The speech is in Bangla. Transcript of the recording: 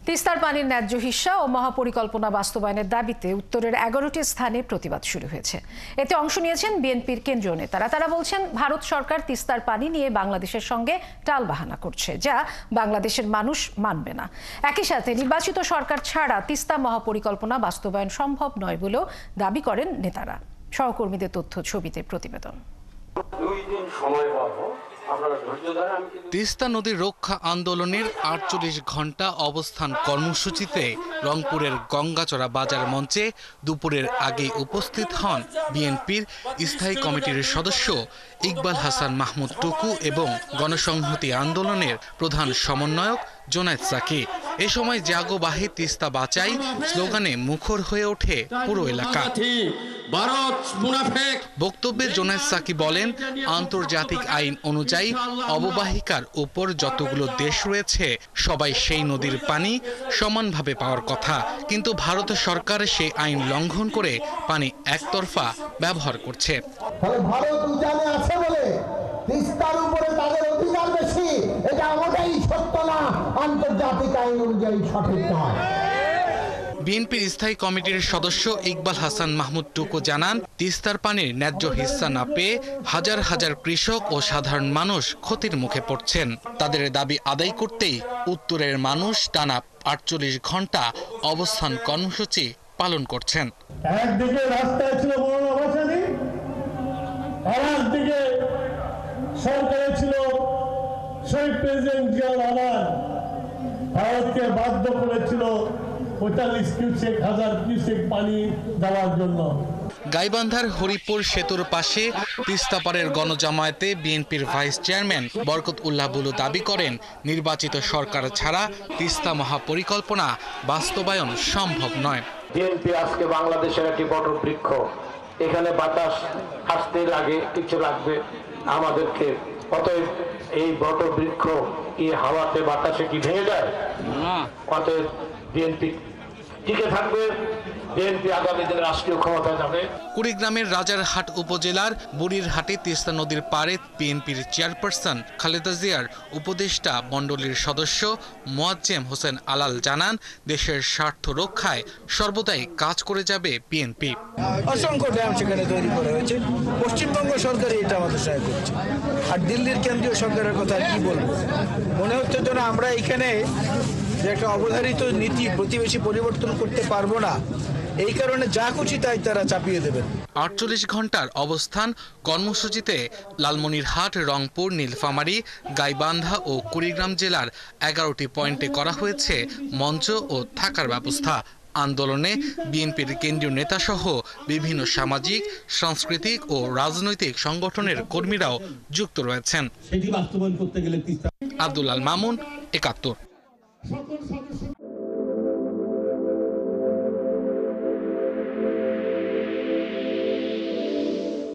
তিস্তার পানির ন্যায্য হিস্যা ও মহাপরিকল্পনা বাস্তবায়নের দাবিতে উত্তরের 11টি স্থানে প্রতিবাদ শুরু হয়েছে। এতে অংশ নিয়েছেন বিএনপির কেন্দ্রীয় নেতারা। তারা বলছেন, ভারত সরকার তিস্তার পানি নিয়ে বাংলাদেশের সঙ্গে টালবাহানা করছে, যা বাংলাদেশের মানুষ মানবে না। একই সাথে নির্বাচিত সরকার ছাড়া তিস্তা মহাপরিকল্পনা বাস্তবায়ন সম্ভব নয় বলেও দাবি করেন নেতারা। সহকর্মীদের তথ্য ছবিতে প্রতিবেদন। তিস্তা নদীর রক্ষা আন্দোলনের ৪৮ ঘন্টা অবস্থান কর্মসূচিতে রংপুরের গঙ্গাচড়া বাজার মঞ্চে দুপুরের আগে উপস্থিত হন বিএনপির স্থায়ী কমিটির সদস্য ইকবাল হাসান মাহমুদ টুকু এবং গণসংহতি আন্দোলনের প্রধান সমন্বয়ক জোনায়েদ সাকি। এ সময় জাগো বাহে তিস্তা বাঁচাই স্লোগানে মুখর হয়ে ওঠে পুরো এলাকা। বক্তব্যে জোনায়েদ সাকি বলেন, আন্তর্জাতিক আইন অনুযায়ী অববাহিকার উপর যতগুলো দেশ রয়েছে সবাই সেই নদীর পানি সমানভাবে পাওয়ার কথা, কিন্তু ভারত সরকার সেই আইন লঙ্ঘন করে পানি একতরফা ব্যবহার করছে। ভারত উজানে আছে বলে তিস্তার উপরে তাদের অধিকার বেশি, এটা আমাদেরই সত্য না, আন্তর্জাতিক আইন অনুযায়ী সঠিক নয়। বিএনপির স্থায়ী কমিটির সদস্য ইকবাল হাসান মাহমুদ টুকু জানান, তিস্তার পানির ন্যায্য হিস্সা না পেয়ে হাজার হাজার কৃষক ও সাধারণ মানুষ ক্ষতির মুখে পড়ছেন। তাদের দাবি আদায় করতেই উত্তরের মানুষ টানা ৪৮ ঘন্টা অবস্থান কর্মসূচি পালন করছেন। একদিকে রাস্তায় ছিল মৌলভাসানী, আর একদিকে সরকারে ছিল শহীদ প্রেসিডেন্ট জিয়া রহমান। ভারতকে বাধ্য করেছিল ৪৫,০০০ কিউসেক পানি দেওয়ার জন্য। গাইবান্ধার হরিপুর সেতুর পাশে তিস্তাপাড়ের গণজামায়াতে বিএনপির ভাইস চেয়ারম্যান বরকত উল্লাহ বুলু দাবি করেন, নির্বাচিত সরকার ছাড়া তিস্তা মহাপরিকল্পনা বাস্তবায়ন সম্ভব নয়। বিএনপি আজকে বাংলাদেশের একটি বটবৃক্ষ, এখানে বাতাস আসতে লাগে, কিছু লাগবে আমাদেরকে। অতএব এই বটবৃক্ষ কি হাওয়াতে বাতাসে কি ভেঙে যায়? অতএব বিএনপি টিকে থাকবে, বিএনপি আগামী দিনে রাষ্ট্রীয় ক্ষমতা যাবে। কুড়িগ্রামের রাজারহাট উপজেলার বুড়িরহাটে তিস্তা নদীর পাড়ে বিএনপির চেয়ারপারসন খালেদা জিয়ার উপদেষ্টা মণ্ডলীর সদস্য মোয়াজ্জেম হোসেন আলাল জানান, দেশের স্বার্থ রক্ষায় সর্বদাই কাজ করে যাবে বিএনপি। অসংখ্য ড্যাম সেখানে তৈরি করা হয়েছে, পশ্চিমবঙ্গ সরকার এটা আমাদের সহায় করছে, আর দিল্লির কেন্দ্রীয় সরকারের কথা কি বলবো। মনে হচ্ছে যেন আমরা এখানে যে একটা অবধারিত নীতি প্রতিবেশী পরিবর্তন করতে পারবো না, এই কারণে যা খুশি তাই তারা চাপিয়ে দেবেন। ৪৮ ঘন্টার অবস্থান কর্মসূচিতে লালমনিরহাট, রংপুর, নীলফামারী, গাইবান্ধা ও কুড়িগ্রাম জেলার 11টি পয়েন্টে করা হয়েছে মঞ্চ ও থাকার ব্যবস্থা। আন্দোলনে বিএনপির কেন্দ্রীয় নেতাসহ বিভিন্ন সামাজিক, সাংস্কৃতিক ও রাজনৈতিক সংগঠনের কর্মীরাও যুক্ত রয়েছেন। সেটি বাস্তবায়ন করতে গেলে আব্দুল আল মামুন, ৭১।